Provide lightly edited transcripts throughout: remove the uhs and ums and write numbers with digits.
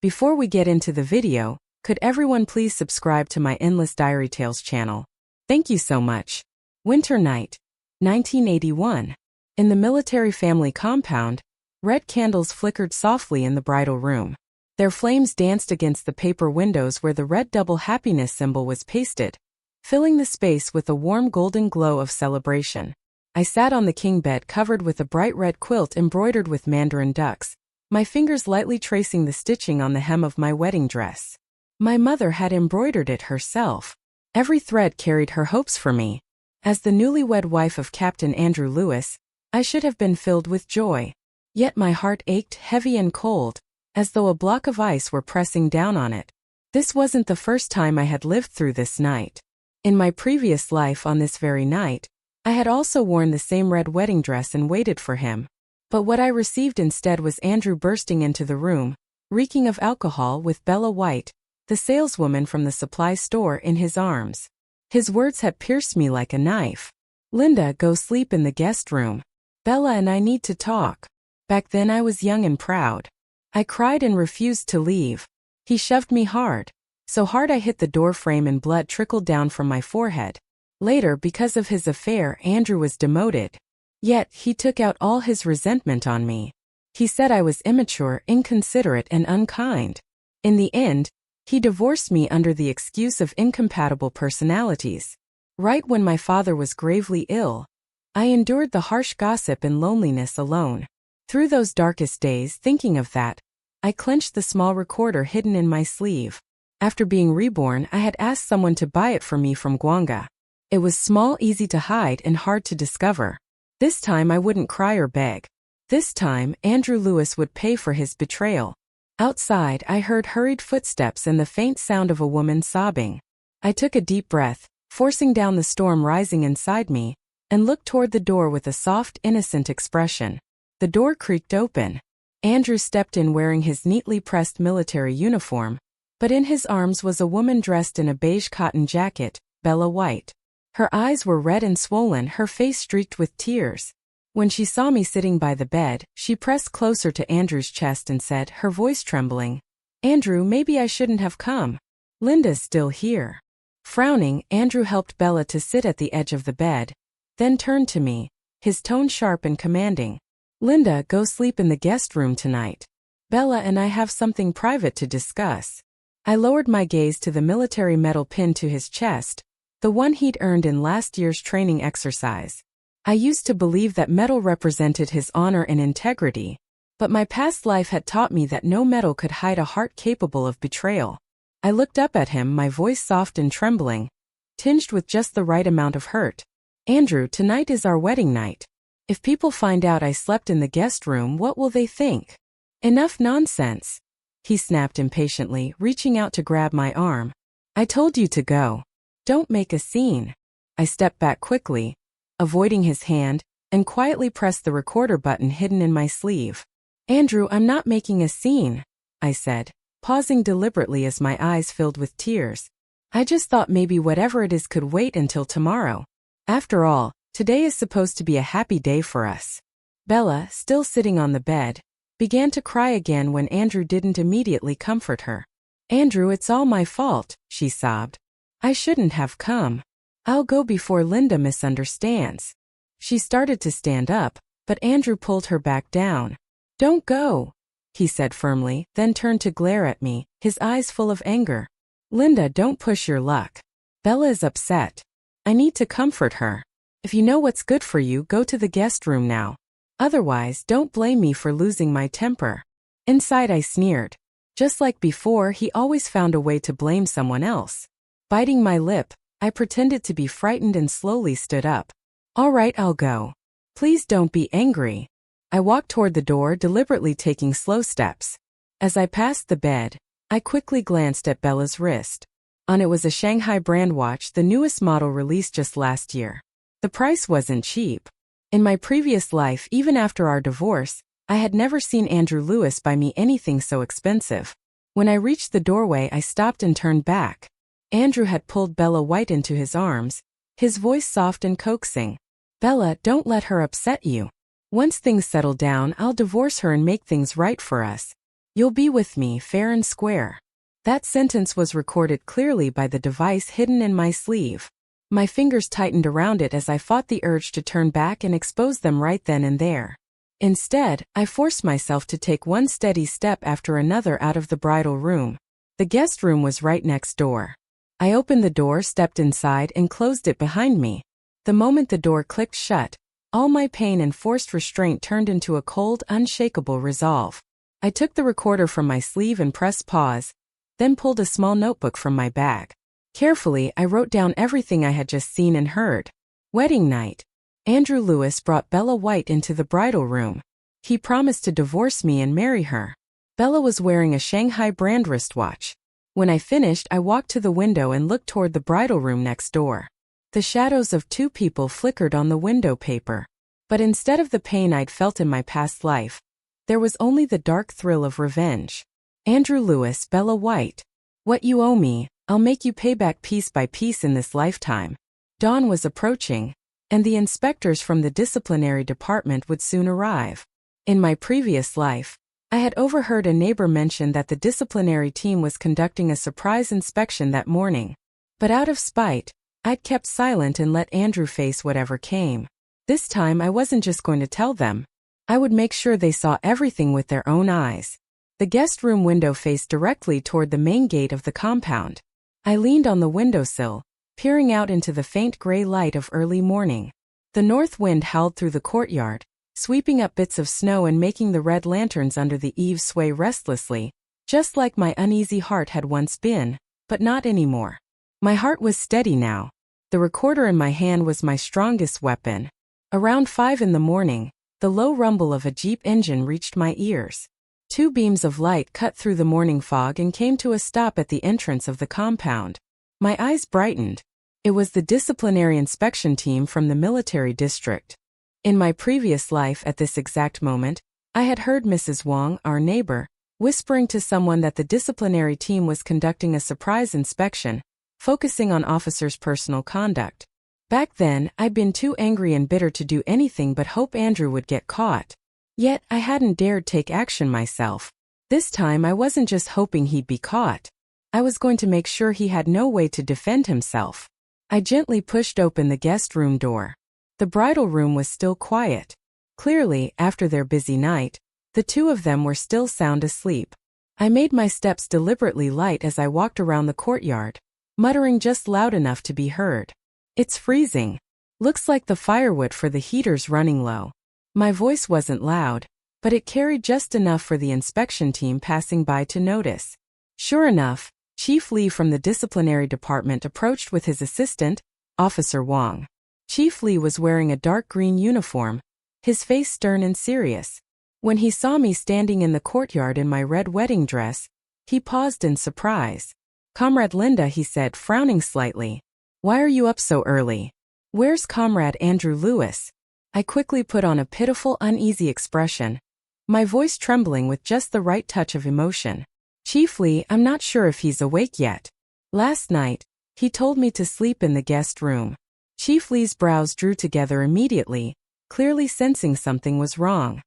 Before we get into the video, could everyone please subscribe to my Endless Diary Tales channel? Thank you so much. Winter night, 1981. In the military family compound, red candles flickered softly in the bridal room. Their flames danced against the paper windows where the red double happiness symbol was pasted, filling the space with a warm golden glow of celebration. I sat on the king bed covered with a bright red quilt embroidered with mandarin ducks, my fingers lightly tracing the stitching on the hem of my wedding dress. My mother had embroidered it herself. Every thread carried her hopes for me. As the newlywed wife of Captain Andrew Lewis, I should have been filled with joy. Yet my heart ached heavy and cold, as though a block of ice were pressing down on it. This wasn't the first time I had lived through this night. In my previous life on this very night, I had also worn the same red wedding dress and waited for him. But what I received instead was Andrew bursting into the room, reeking of alcohol with Bella White, the saleswoman from the supply store, in his arms. His words had pierced me like a knife. "Linda, go sleep in the guest room. Bella and I need to talk." Back then I was young and proud. I cried and refused to leave. He shoved me hard. So hard I hit the door frame and blood trickled down from my forehead. Later, because of his affair, Andrew was demoted. Yet, he took out all his resentment on me. He said I was immature, inconsiderate, and unkind. In the end, he divorced me under the excuse of incompatible personalities. Right when my father was gravely ill, I endured the harsh gossip and loneliness alone. Through those darkest days, thinking of that, I clenched the small recorder hidden in my sleeve. After being reborn, I had asked someone to buy it for me from Gwanga. It was small, easy to hide, and hard to discover. This time I wouldn't cry or beg. This time, Andrew Lewis would pay for his betrayal. Outside, I heard hurried footsteps and the faint sound of a woman sobbing. I took a deep breath, forcing down the storm rising inside me, and looked toward the door with a soft, innocent expression. The door creaked open. Andrew stepped in wearing his neatly pressed military uniform, but in his arms was a woman dressed in a beige cotton jacket, Bella White. Her eyes were red and swollen, her face streaked with tears. When she saw me sitting by the bed, she pressed closer to Andrew's chest and said, her voice trembling, "Andrew, maybe I shouldn't have come. Linda's still here." Frowning, Andrew helped Bella to sit at the edge of the bed, then turned to me, his tone sharp and commanding. "Linda, go sleep in the guest room tonight. Bella and I have something private to discuss." I lowered my gaze to the military medal pinned to his chest, the one he'd earned in last year's training exercise. I used to believe that medal represented his honor and integrity, but my past life had taught me that no medal could hide a heart capable of betrayal. I looked up at him, my voice soft and trembling, tinged with just the right amount of hurt. "Andrew, tonight is our wedding night. If people find out I slept in the guest room, what will they think?" "Enough nonsense," he snapped impatiently, reaching out to grab my arm. "I told you to go. Don't make a scene." I stepped back quickly, avoiding his hand, and quietly pressed the recorder button hidden in my sleeve. "Andrew, I'm not making a scene," I said, pausing deliberately as my eyes filled with tears. "I just thought maybe whatever it is could wait until tomorrow. After all, today is supposed to be a happy day for us." Bella, still sitting on the bed, began to cry again when Andrew didn't immediately comfort her. "Andrew, it's all my fault," she sobbed. "I shouldn't have come. I'll go before Linda misunderstands." She started to stand up, but Andrew pulled her back down. "Don't go," he said firmly, then turned to glare at me, his eyes full of anger. "Linda, don't push your luck. Bella is upset. I need to comfort her. If you know what's good for you, go to the guest room now. Otherwise, don't blame me for losing my temper." Inside I sneered. Just like before, he always found a way to blame someone else. Biting my lip, I pretended to be frightened and slowly stood up. "All right, I'll go. Please don't be angry." I walked toward the door, deliberately taking slow steps. As I passed the bed, I quickly glanced at Bella's wrist. On it was a Shanghai brand watch, the newest model released just last year. The price wasn't cheap. In my previous life, even after our divorce, I had never seen Andrew Lewis buy me anything so expensive. When I reached the doorway, I stopped and turned back. Andrew had pulled Bella White into his arms, his voice soft and coaxing. "Bella, don't let her upset you. Once things settle down, I'll divorce her and make things right for us. You'll be with me fair and square. That sentence was recorded clearly by the device hidden in my sleeve. My fingers tightened around it as I fought the urge to turn back and expose them right then and there. Instead, I forced myself to take one steady step after another out of the bridal room. The guest room was right next door. I opened the door, stepped inside, and closed it behind me. The moment the door clicked shut, all my pain and forced restraint turned into a cold, unshakable resolve. I took the recorder from my sleeve and pressed pause, then pulled a small notebook from my bag. Carefully, I wrote down everything I had just seen and heard. Wedding night. Andrew Lewis brought Bella White into the bridal room. He promised to divorce me and marry her. Bella was wearing a Shanghai brand wristwatch. When I finished, I walked to the window and looked toward the bridal room next door. The shadows of two people flickered on the window paper. But instead of the pain I'd felt in my past life, there was only the dark thrill of revenge. Andrew Lewis, Bella White. What you owe me, I'll make you pay back piece by piece in this lifetime. Dawn was approaching, and the inspectors from the disciplinary department would soon arrive. In my previous life, I had overheard a neighbor mention that the disciplinary team was conducting a surprise inspection that morning. But out of spite, I'd kept silent and let Andrew face whatever came. This time I wasn't just going to tell them. I would make sure they saw everything with their own eyes. The guest room window faced directly toward the main gate of the compound. I leaned on the windowsill, peering out into the faint gray light of early morning. The north wind howled through the courtyard, sweeping up bits of snow and making the red lanterns under the eaves sway restlessly, just like my uneasy heart had once been, but not anymore. My heart was steady now. The recorder in my hand was my strongest weapon. Around 5 in the morning, the low rumble of a Jeep engine reached my ears. Two beams of light cut through the morning fog and came to a stop at the entrance of the compound. My eyes brightened. It was the disciplinary inspection team from the military district. In my previous life at this exact moment, I had heard Mrs. Wong, our neighbor, whispering to someone that the disciplinary team was conducting a surprise inspection, focusing on officers' personal conduct. Back then, I'd been too angry and bitter to do anything but hope Andrew would get caught. Yet, I hadn't dared take action myself. This time I wasn't just hoping he'd be caught. I was going to make sure he had no way to defend himself. I gently pushed open the guest room door. The bridal room was still quiet. Clearly, after their busy night, the two of them were still sound asleep. I made my steps deliberately light as I walked around the courtyard, muttering just loud enough to be heard. It's freezing. Looks like the firewood for the heater's running low. My voice wasn't loud, but it carried just enough for the inspection team passing by to notice. Sure enough, Chief Lee from the disciplinary department approached with his assistant, Officer Wong. Chief Lee was wearing a dark green uniform, his face stern and serious. When he saw me standing in the courtyard in my red wedding dress, he paused in surprise. "Comrade Linda," he said, frowning slightly. "Why are you up so early? Where's Comrade Andrew Lewis?" I quickly put on a pitiful, uneasy expression, my voice trembling with just the right touch of emotion. "Chief Lee, I'm not sure if he's awake yet. Last night, he told me to sleep in the guest room." Chief Lee's brows drew together immediately, clearly sensing something was wrong.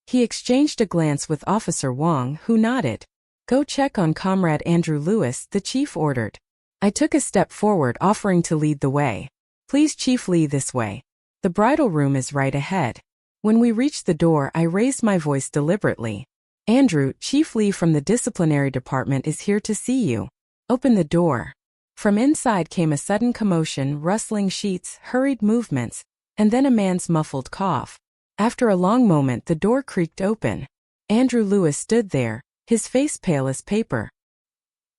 He exchanged a glance with Officer Wong, who nodded. "Go check on Comrade Andrew Lewis," the chief ordered. I took a step forward, offering to lead the way. "Please, Chief Lee, this way. The bridal room is right ahead." When we reached the door, I raised my voice deliberately. "Andrew, Chief Lee from the disciplinary department is here to see you. Open the door." From inside came a sudden commotion, rustling sheets, hurried movements, and then a man's muffled cough. After a long moment, the door creaked open. Andrew Lewis stood there, his face pale as paper.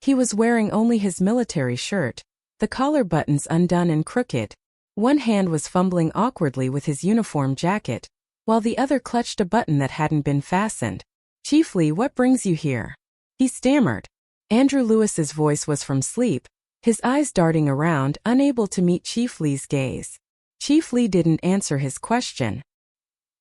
He was wearing only his military shirt, the collar buttons undone and crooked. One hand was fumbling awkwardly with his uniform jacket, while the other clutched a button that hadn't been fastened. "Chief Lee, what brings you here?" he stammered. Andrew Lewis's voice was from sleep, his eyes darting around, unable to meet Chief Lee's gaze. Chief Lee didn't answer his question.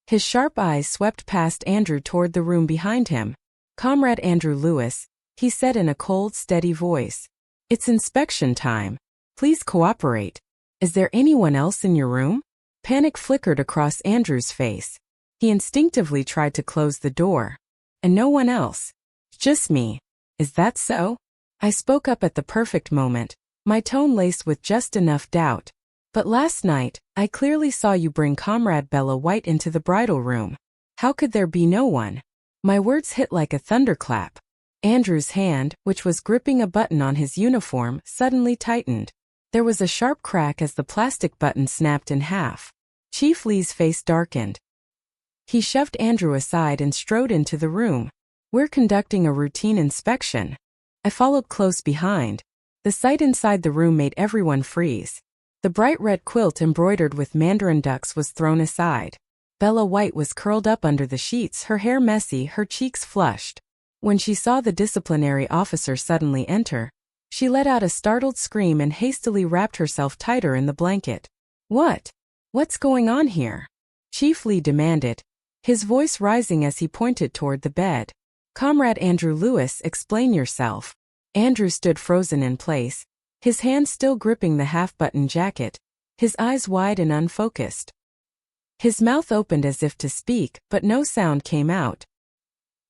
His sharp eyes swept past Andrew toward the room behind him. "Comrade Andrew Lewis," he said in a cold, steady voice. "It's inspection time. Please cooperate. Is there anyone else in your room?" Panic flickered across Andrew's face. He instinctively tried to close the door. "And no one else?" just me. Is that so? I spoke up at the perfect moment, my tone laced with just enough doubt. But last night, I clearly saw you bring Comrade Bella White into the bridal room. How could there be no one? My words hit like a thunderclap. Andrew's hand, which was gripping a button on his uniform, suddenly tightened. There was a sharp crack as the plastic button snapped in half. Chief Lee's face darkened. He shoved Andrew aside and strode into the room. We're conducting a routine inspection. I followed close behind. The sight inside the room made everyone freeze. The bright red quilt embroidered with mandarin ducks was thrown aside. Bella White was curled up under the sheets, her hair messy, her cheeks flushed. When she saw the disciplinary officer suddenly enter, she let out a startled scream and hastily wrapped herself tighter in the blanket. What's going on here? Chief Lee demanded, his voice rising as he pointed toward the bed. Comrade Andrew Lewis, explain yourself. Andrew stood frozen in place, his hand still gripping the half-button jacket, his eyes wide and unfocused. His mouth opened as if to speak, but no sound came out.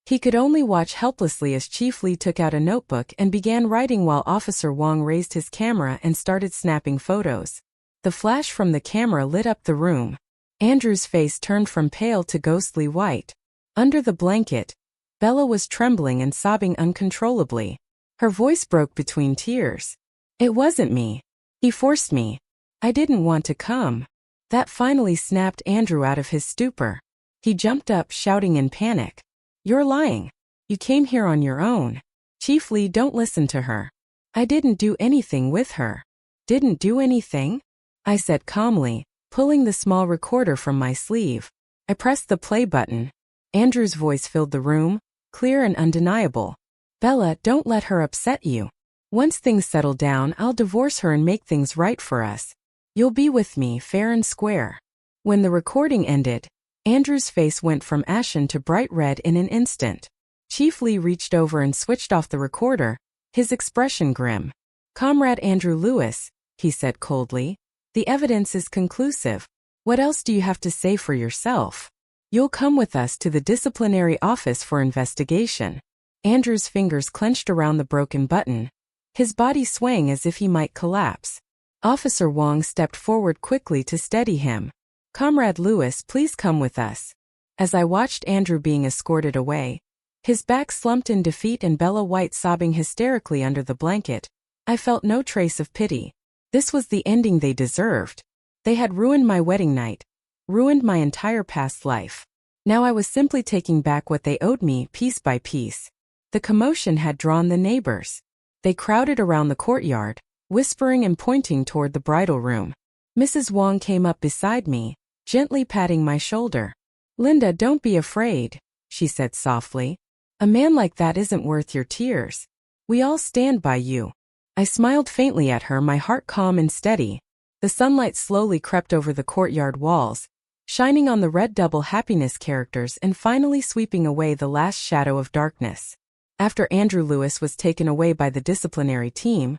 He could only watch helplessly as Chief Lee took out a notebook and began writing while Officer Wong raised his camera and started snapping photos. The flash from the camera lit up the room. Andrew's face turned from pale to ghostly white. Under the blanket, Bella was trembling and sobbing uncontrollably. Her voice broke between tears. It wasn't me. He forced me. I didn't want to come. That finally snapped Andrew out of his stupor. He jumped up, shouting in panic. You're lying. You came here on your own. Chief Lee, don't listen to her. I didn't do anything with her. Didn't do anything? I said calmly, pulling the small recorder from my sleeve. I pressed the play button. Andrew's voice filled the room, clear and undeniable. Bella, don't let her upset you. Once things settle down, I'll divorce her and make things right for us. You'll be with me, fair and square. When the recording ended, Andrew's face went from ashen to bright red in an instant. Chief Lee reached over and switched off the recorder, his expression grim. Comrade Andrew Lewis, he said coldly, the evidence is conclusive. What else do you have to say for yourself? You'll come with us to the disciplinary office for investigation. Andrew's fingers clenched around the broken button, his body swaying as if he might collapse. Officer Wong stepped forward quickly to steady him. Comrade Lewis, please come with us. As I watched Andrew being escorted away, his back slumped in defeat and Bella White sobbing hysterically under the blanket, I felt no trace of pity. This was the ending they deserved. They had ruined my wedding night, ruined my entire past life. Now I was simply taking back what they owed me piece by piece. The commotion had drawn the neighbors. They crowded around the courtyard, whispering and pointing toward the bridal room. Mrs. Wong came up beside me, gently patting my shoulder. Linda, don't be afraid, she said softly. A man like that isn't worth your tears. We all stand by you. I smiled faintly at her, my heart calm and steady. The sunlight slowly crept over the courtyard walls, shining on the red double happiness characters and finally sweeping away the last shadow of darkness. After Andrew Lewis was taken away by the disciplinary team,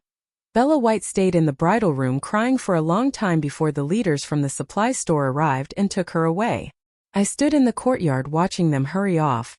Bella White stayed in the bridal room crying for a long time before the leaders from the supply store arrived and took her away. I stood in the courtyard watching them hurry off,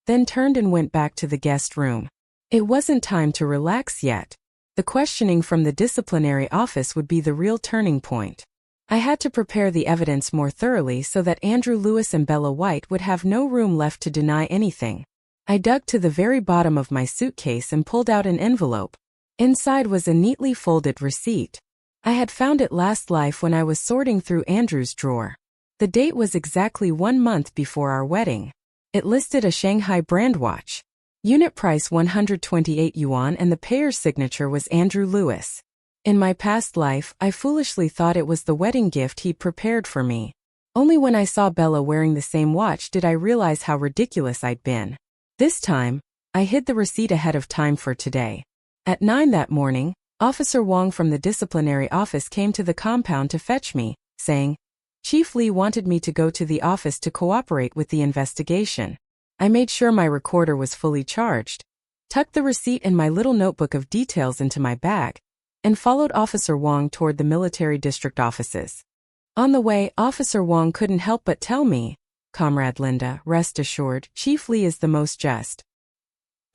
then turned and went back to the guest room. It wasn't time to relax yet. The questioning from the disciplinary office would be the real turning point. I had to prepare the evidence more thoroughly so that Andrew Lewis and Bella White would have no room left to deny anything. I dug to the very bottom of my suitcase and pulled out an envelope. Inside was a neatly folded receipt. I had found it last life when I was sorting through Andrew's drawer. The date was exactly 1 month before our wedding. It listed a Shanghai brand watch. Unit price 128 yuan and the payer's signature was Andrew Lewis. In my past life, I foolishly thought it was the wedding gift he'd prepared for me. Only when I saw Bella wearing the same watch did I realize how ridiculous I'd been. This time, I hid the receipt ahead of time for today. At 9 that morning, Officer Wong from the disciplinary office came to the compound to fetch me, saying, Chief Lee wanted me to go to the office to cooperate with the investigation. I made sure my recorder was fully charged, tucked the receipt and my little notebook of details into my bag, and followed Officer Wong toward the military district offices. On the way, Officer Wong couldn't help but tell me, Comrade Linda, rest assured, Chief Lee is the most just.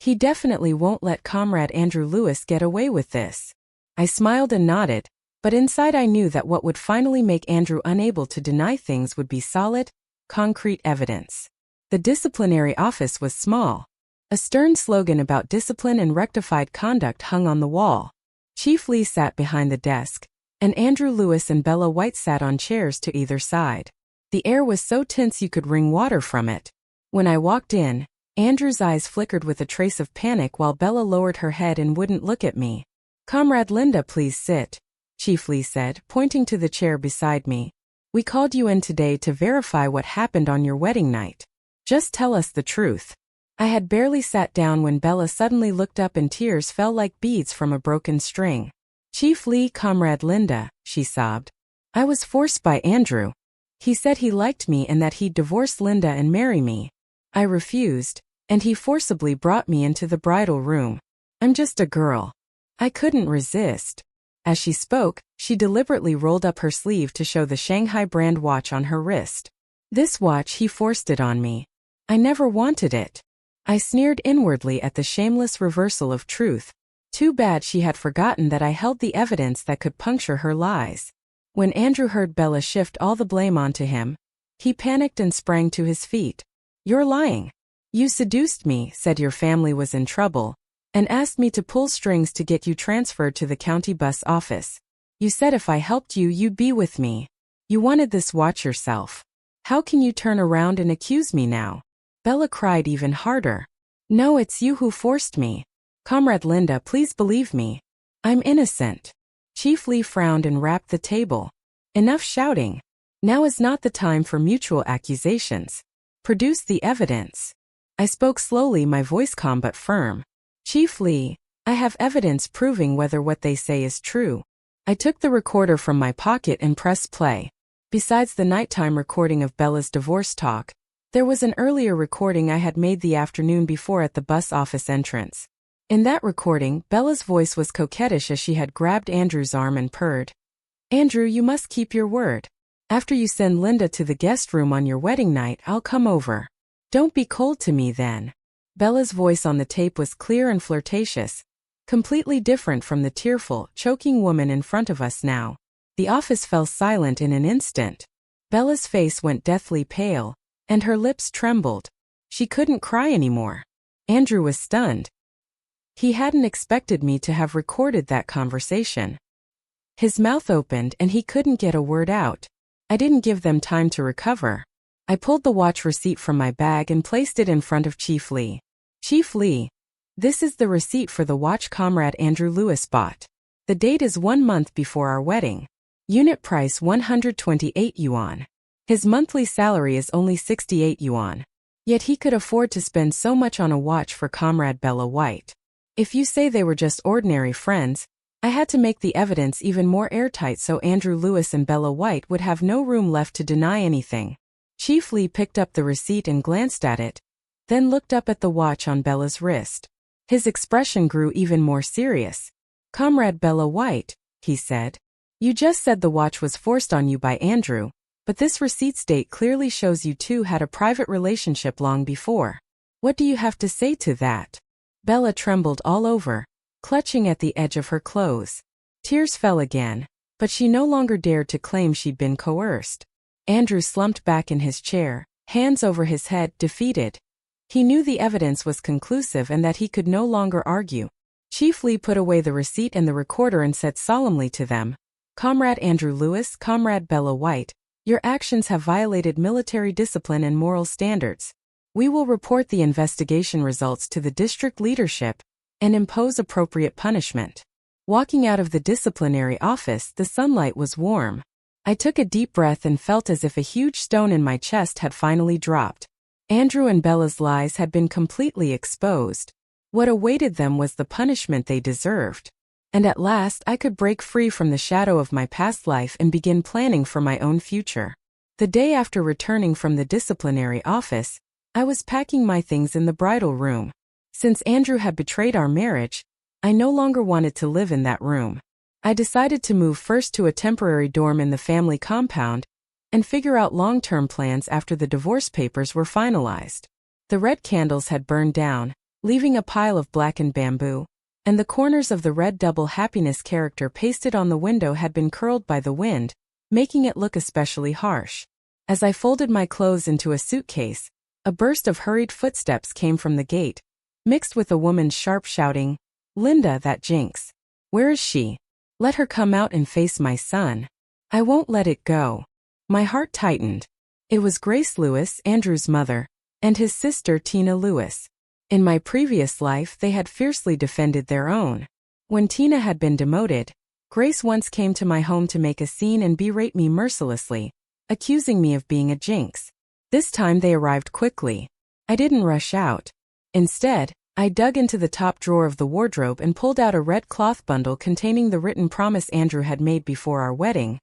He definitely won't let Comrade Andrew Lewis get away with this. I smiled and nodded, but inside I knew that what would finally make Andrew unable to deny things would be solid, concrete evidence. The disciplinary office was small. A stern slogan about discipline and rectified conduct hung on the wall. Chief Lee sat behind the desk, and Andrew Lewis and Bella White sat on chairs to either side. The air was so tense you could wring water from it. When I walked in, Andrew's eyes flickered with a trace of panic while Bella lowered her head and wouldn't look at me. "Comrade Linda, please sit," Chief Lee said, pointing to the chair beside me. "We called you in today to verify what happened on your wedding night. Just tell us the truth." I had barely sat down when Bella suddenly looked up and tears fell like beads from a broken string. "Chief Lee, Comrade Linda," she sobbed. "I was forced by Andrew. He said he liked me and that he'd divorce Linda and marry me. I refused, and he forcibly brought me into the bridal room. I'm just a girl. I couldn't resist." As she spoke, she deliberately rolled up her sleeve to show the Shanghai brand watch on her wrist. "This watch, he forced it on me. I never wanted it." I sneered inwardly at the shameless reversal of truth. Too bad she had forgotten that I held the evidence that could puncture her lies. When Andrew heard Bella shift all the blame onto him, he panicked and sprang to his feet. "You're lying. You seduced me, said your family was in trouble, and asked me to pull strings to get you transferred to the county bus office. You said if I helped you, you'd be with me. You wanted this watch yourself. How can you turn around and accuse me now?" Bella cried even harder. "No, it's you who forced me. Comrade Linda, please believe me. I'm innocent." Chief Lee frowned and rapped the table. "Enough shouting. Now is not the time for mutual accusations. Produce the evidence." I spoke slowly, my voice calm but firm. "Chief Lee, I have evidence proving whether what they say is true." I took the recorder from my pocket and pressed play. Besides the nighttime recording of Bella's divorce talk, there was an earlier recording I had made the afternoon before at the bus office entrance. In that recording, Bella's voice was coquettish as she had grabbed Andrew's arm and purred. "Andrew, you must keep your word. After you send Linda to the guest room on your wedding night, I'll come over. Don't be cold to me then." Bella's voice on the tape was clear and flirtatious, completely different from the tearful, choking woman in front of us now. The office fell silent in an instant. Bella's face went deathly pale, and her lips trembled. She couldn't cry anymore. Andrew was stunned. He hadn't expected me to have recorded that conversation. His mouth opened and he couldn't get a word out. I didn't give them time to recover. I pulled the watch receipt from my bag and placed it in front of Chief Lee. "Chief Lee, this is the receipt for the watch Comrade Andrew Lewis bought. The date is 1 month before our wedding. Unit price 128 yuan. His monthly salary is only 68 yuan. Yet he could afford to spend so much on a watch for Comrade Bella White. If you say they were just ordinary friends, I had to make the evidence even more airtight so Andrew Lewis and Bella White would have no room left to deny anything." Chief Lee picked up the receipt and glanced at it, then looked up at the watch on Bella's wrist. His expression grew even more serious. "Comrade Bella White," he said, "you just said the watch was forced on you by Andrew, but this receipt's date clearly shows you two had a private relationship long before. What do you have to say to that?" Bella trembled all over, clutching at the edge of her clothes. Tears fell again, but she no longer dared to claim she'd been coerced. Andrew slumped back in his chair, hands over his head, defeated. He knew the evidence was conclusive and that he could no longer argue. Chief Lee put away the receipt and the recorder and said solemnly to them, "Comrade Andrew Lewis, Comrade Bella White, your actions have violated military discipline and moral standards. We will report the investigation results to the district leadership and impose appropriate punishment." Walking out of the disciplinary office, the sunlight was warm. I took a deep breath and felt as if a huge stone in my chest had finally dropped. Andrew and Bella's lies had been completely exposed. What awaited them was the punishment they deserved. And at last I could break free from the shadow of my past life and begin planning for my own future. The day after returning from the disciplinary office, I was packing my things in the bridal room. Since Andrew had betrayed our marriage, I no longer wanted to live in that room. I decided to move first to a temporary dorm in the family compound and figure out long-term plans after the divorce papers were finalized. The red candles had burned down, leaving a pile of blackened bamboo, and the corners of the red double happiness character pasted on the window had been curled by the wind, making it look especially harsh. As I folded my clothes into a suitcase, a burst of hurried footsteps came from the gate, mixed with a woman's sharp shouting, "Linda, that jinx. Where is she? Let her come out and face my son. I won't let it go." My heart tightened. It was Grace Lewis, Andrew's mother, and his sister Tina Lewis. In my previous life they had fiercely defended their own. When Tina had been demoted, Grace once came to my home to make a scene and berate me mercilessly, accusing me of being a jinx. This time they arrived quickly. I didn't rush out. Instead, I dug into the top drawer of the wardrobe and pulled out a red cloth bundle containing the written promise Andrew had made before our wedding,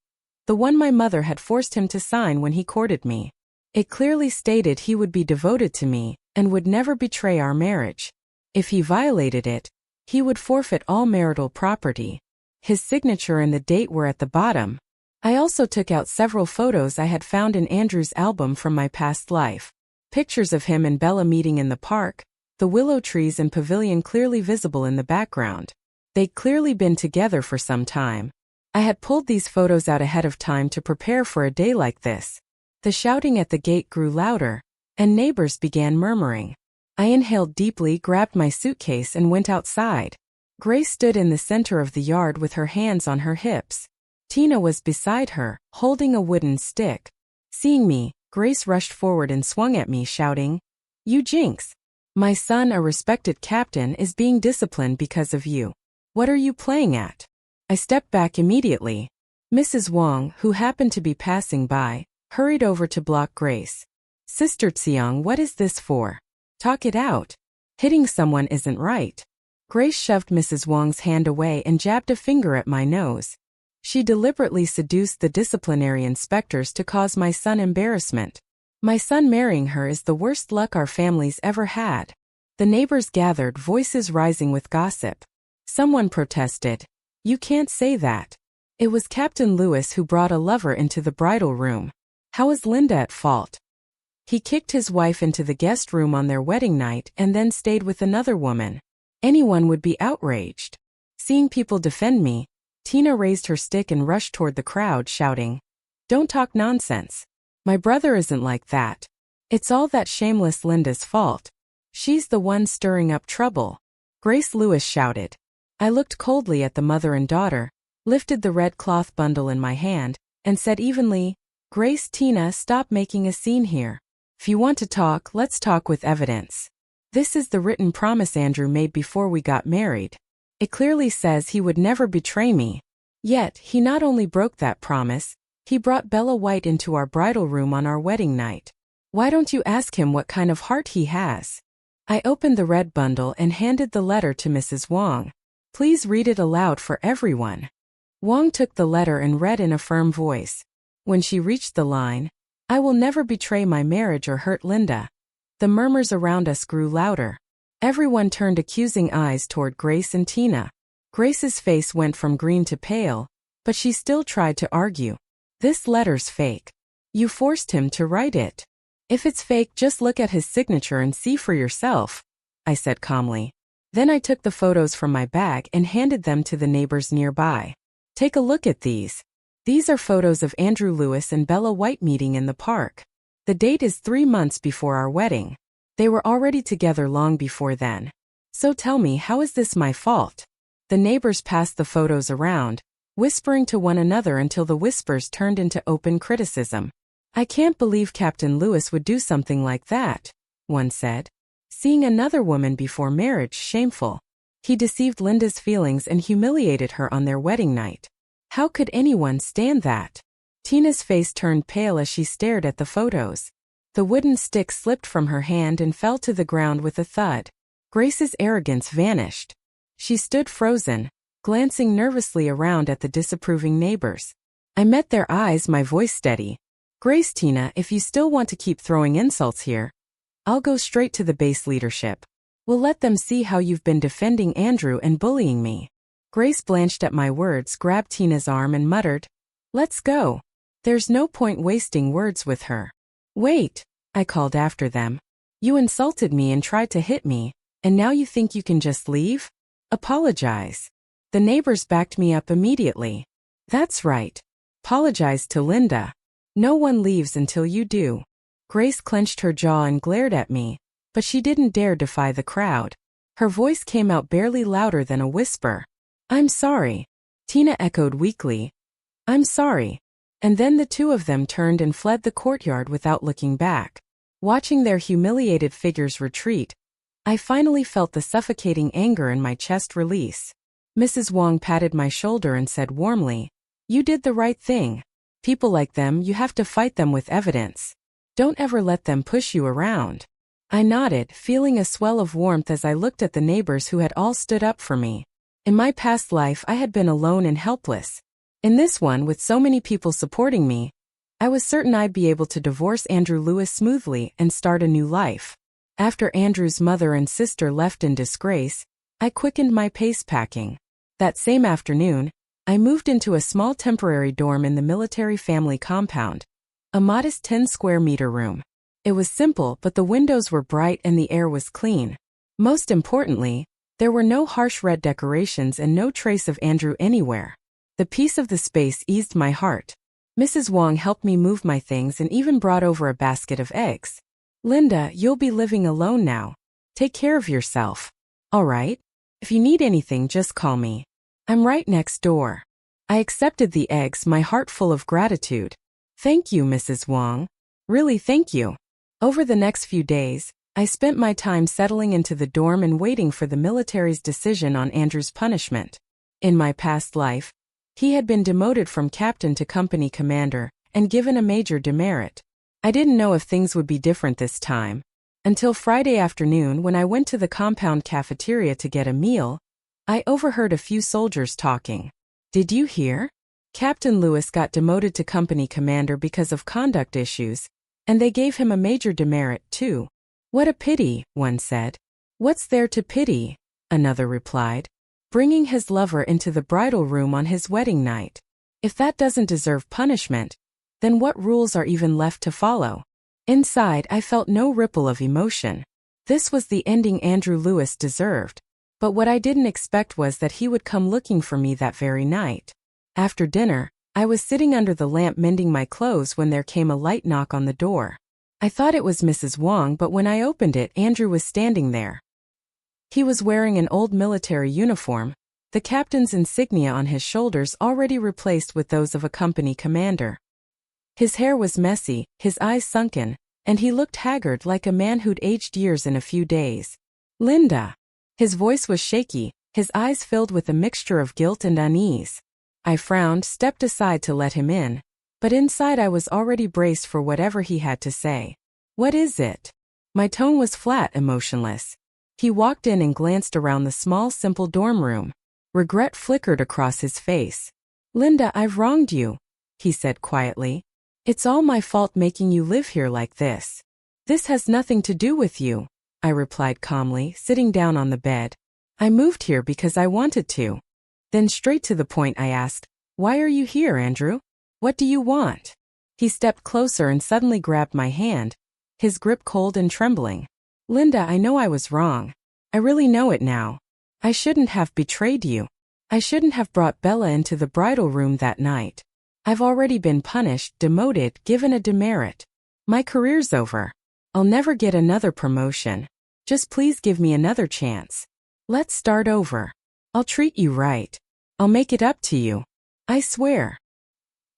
the one my mother had forced him to sign when he courted me. It clearly stated he would be devoted to me and would never betray our marriage. If he violated it, he would forfeit all marital property. His signature and the date were at the bottom. I also took out several photos I had found in Andrew's album from my past life. Pictures of him and Bella meeting in the park, the willow trees and pavilion clearly visible in the background. They'd clearly been together for some time. I had pulled these photos out ahead of time to prepare for a day like this. The shouting at the gate grew louder, and neighbors began murmuring. I inhaled deeply, grabbed my suitcase and went outside. Grace stood in the center of the yard with her hands on her hips. Tina was beside her, holding a wooden stick. Seeing me, Grace rushed forward and swung at me, shouting, "You jinx! My son, a respected captain, is being disciplined because of you. What are you playing at?" I stepped back immediately. Mrs. Wong, who happened to be passing by, hurried over to block Grace. "Sister Tsiong, what is this for? Talk it out. Hitting someone isn't right." Grace shoved Mrs. Wong's hand away and jabbed a finger at my nose. She deliberately seduced the disciplinary inspectors to cause my son embarrassment. My son marrying her is the worst luck our family's ever had. The neighbors gathered, voices rising with gossip. Someone protested, "You can't say that. It was Captain Lewis who brought a lover into the bridal room. How is Linda at fault? He kicked his wife into the guest room on their wedding night and then stayed with another woman. Anyone would be outraged." Seeing people defend me, Tina raised her stick and rushed toward the crowd, shouting, "Don't talk nonsense. My brother isn't like that. It's all that shameless Linda's fault. She's the one stirring up trouble." Grace Lewis shouted. I looked coldly at the mother and daughter, lifted the red cloth bundle in my hand, and said evenly, "Grace, Tina, stop making a scene here. If you want to talk, let's talk with evidence. This is the written promise Andrew made before we got married. It clearly says he would never betray me. Yet, he not only broke that promise, he brought Bella White into our bridal room on our wedding night. Why don't you ask him what kind of heart he has?" I opened the red bundle and handed the letter to Mrs. Wong. "Please read it aloud for everyone." Wong took the letter and read in a firm voice. When she reached the line, "I will never betray my marriage or hurt Linda," the murmurs around us grew louder. Everyone turned accusing eyes toward Grace and Tina. Grace's face went from green to pale, but she still tried to argue. "This letter's fake. You forced him to write it. If it's fake, just look at his signature and see for yourself," I said calmly. Then I took the photos from my bag and handed them to the neighbors nearby. "Take a look at these. These are photos of Andrew Lewis and Bella White meeting in the park. The date is 3 months before our wedding. They were already together long before then. So tell me, how is this my fault?" The neighbors passed the photos around, whispering to one another until the whispers turned into open criticism. "I can't believe Captain Lewis would do something like that," one said. "Seeing another woman before marriage, shameful. He deceived Linda's feelings and humiliated her on their wedding night. How could anyone stand that?" Tina's face turned pale as she stared at the photos. The wooden stick slipped from her hand and fell to the ground with a thud. Grace's arrogance vanished. She stood frozen, glancing nervously around at the disapproving neighbors. I met their eyes, my voice steady. "Grace, Tina, if you still want to keep throwing insults here, I'll go straight to the base leadership. We'll let them see how you've been defending Andrew and bullying me." Grace blanched at my words, grabbed Tina's arm and muttered, "Let's go. There's no point wasting words with her." "Wait," I called after them. "You insulted me and tried to hit me, And now you think you can just leave? Apologize. The neighbors backed me up immediately. That's right. Apologize to Linda. No one leaves until you do. Grace clenched her jaw and glared at me, but she didn't dare defy the crowd. Her voice came out barely louder than a whisper. I'm sorry. Tina echoed weakly. I'm sorry. And then the two of them turned and fled the courtyard without looking back. Watching their humiliated figures retreat, I finally felt the suffocating anger in my chest release. Mrs. Wong patted my shoulder and said warmly, You did the right thing. People like them, you have to fight them with evidence. Don't ever let them push you around. I nodded, feeling a swell of warmth as I looked at the neighbors who had all stood up for me. In my past life, I had been alone and helpless. In this one, with so many people supporting me, I was certain I'd be able to divorce Andrew Lewis smoothly and start a new life. After Andrew's mother and sister left in disgrace, I quickened my pace packing. That same afternoon, I moved into a small temporary dorm in the military family compound, a modest 10-square-meter room. It was simple, but the windows were bright and the air was clean. Most importantly, there were no harsh red decorations and no trace of Andrew anywhere. The peace of the space eased my heart. Mrs. Wong helped me move my things and even brought over a basket of eggs. Linda, you'll be living alone now. Take care of yourself. All right? If you need anything, just call me. I'm right next door. I accepted the eggs, my heart full of gratitude. Thank you, Mrs. Wong. Really, thank you. Over the next few days, I spent my time settling into the dorm and waiting for the military's decision on Andrew's punishment. In my past life, he had been demoted from captain to company commander and given a major demerit. I didn't know if things would be different this time, until Friday afternoon when I went to the compound cafeteria to get a meal. I overheard a few soldiers talking. Did you hear? Captain Lewis got demoted to company commander because of conduct issues, and they gave him a major demerit too. What a pity, one said. What's there to pity? Another replied. Bringing his lover into the bridal room on his wedding night. If that doesn't deserve punishment, then what rules are even left to follow? Inside, I felt no ripple of emotion. This was the ending Andrew Lewis deserved. But what I didn't expect was that he would come looking for me that very night. After dinner, I was sitting under the lamp mending my clothes when there came a light knock on the door. I thought it was Mrs. Wong, but when I opened it, Andrew was standing there. He was wearing an old military uniform, the captain's insignia on his shoulders already replaced with those of a company commander. His hair was messy, his eyes sunken, and he looked haggard like a man who'd aged years in a few days. Linda. His voice was shaky, his eyes filled with a mixture of guilt and unease. I frowned, stepped aside to let him in, but inside I was already braced for whatever he had to say. What is it? My tone was flat, emotionless. He walked in and glanced around the small, simple dorm room. Regret flickered across his face. Linda, I've wronged you, he said quietly. It's all my fault making you live here like this. This has nothing to do with you, I replied calmly, sitting down on the bed. I moved here because I wanted to. Then straight to the point I asked, Why are you here, Andrew? What do you want? He stepped closer and suddenly grabbed my hand, his grip cold and trembling. Linda, I know I was wrong. I really know it now. I shouldn't have betrayed you. I shouldn't have brought Bella into the bridal room that night. I've already been punished, demoted, given a demerit. My career's over. I'll never get another promotion. Just please give me another chance. Let's start over. I'll treat you right. I'll make it up to you. I swear.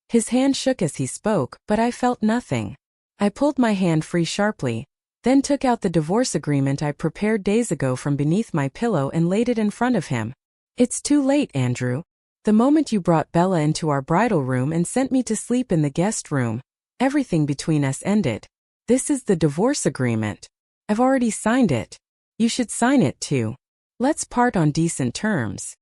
His hand shook as he spoke, but I felt nothing. I pulled my hand free sharply, then took out the divorce agreement I prepared days ago from beneath my pillow and laid it in front of him. It's too late, Andrew. The moment you brought Bella into our bridal room and sent me to sleep in the guest room, everything between us ended. This is the divorce agreement. I've already signed it. You should sign it too. Let's part on decent terms.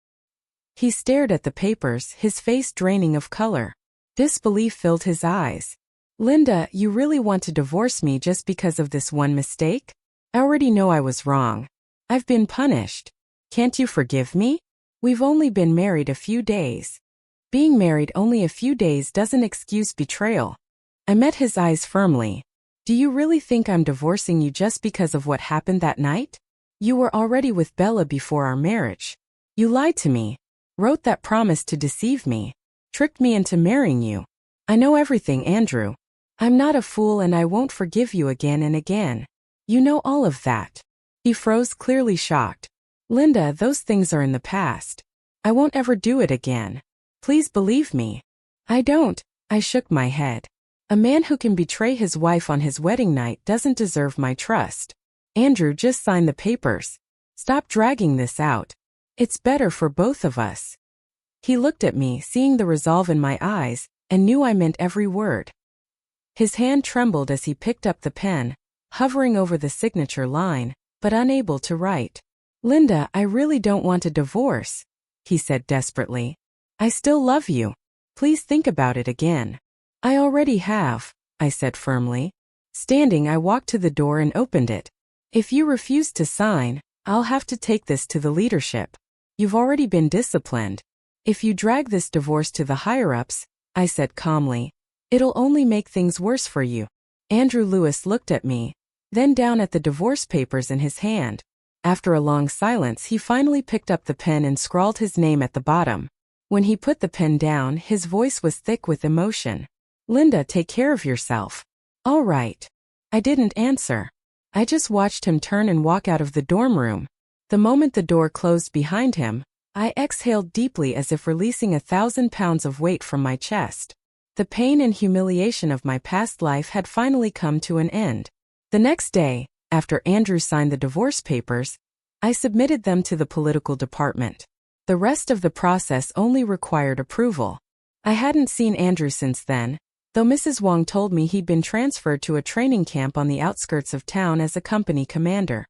He stared at the papers, his face draining of color. Disbelief filled his eyes. Linda, you really want to divorce me just because of this one mistake? I already know I was wrong. I've been punished. Can't you forgive me? We've only been married a few days. Being married only a few days doesn't excuse betrayal. I met his eyes firmly. Do you really think I'm divorcing you just because of what happened that night? You were already with Bella before our marriage. You lied to me, wrote that promise to deceive me, tricked me into marrying you. I know everything, Andrew. I'm not a fool and I won't forgive you again and again. You know all of that. He froze, clearly shocked. Linda, those things are in the past. I won't ever do it again. Please believe me. I don't. I shook my head. A man who can betray his wife on his wedding night doesn't deserve my trust. Andrew, just sign the papers. Stop dragging this out. It's better for both of us. He looked at me, seeing the resolve in my eyes, and knew I meant every word. His hand trembled as he picked up the pen, hovering over the signature line, but unable to write. Linda, I really don't want a divorce, he said desperately. I still love you. Please think about it again. I already have, I said firmly. Standing, I walked to the door and opened it. If you refuse to sign, I'll have to take this to the leadership. You've already been disciplined. If you drag this divorce to the higher-ups, I said calmly, it'll only make things worse for you. Andrew Lewis looked at me, then down at the divorce papers in his hand. After a long silence, he finally picked up the pen and scrawled his name at the bottom. When he put the pen down, his voice was thick with emotion. Linda, take care of yourself. All right. I didn't answer. I just watched him turn and walk out of the dorm room. The moment the door closed behind him, I exhaled deeply as if releasing 1,000 pounds of weight from my chest. The pain and humiliation of my past life had finally come to an end. The next day, after Andrew signed the divorce papers, I submitted them to the political department. The rest of the process only required approval. I hadn't seen Andrew since then, though Mrs. Wong told me he'd been transferred to a training camp on the outskirts of town as a company commander.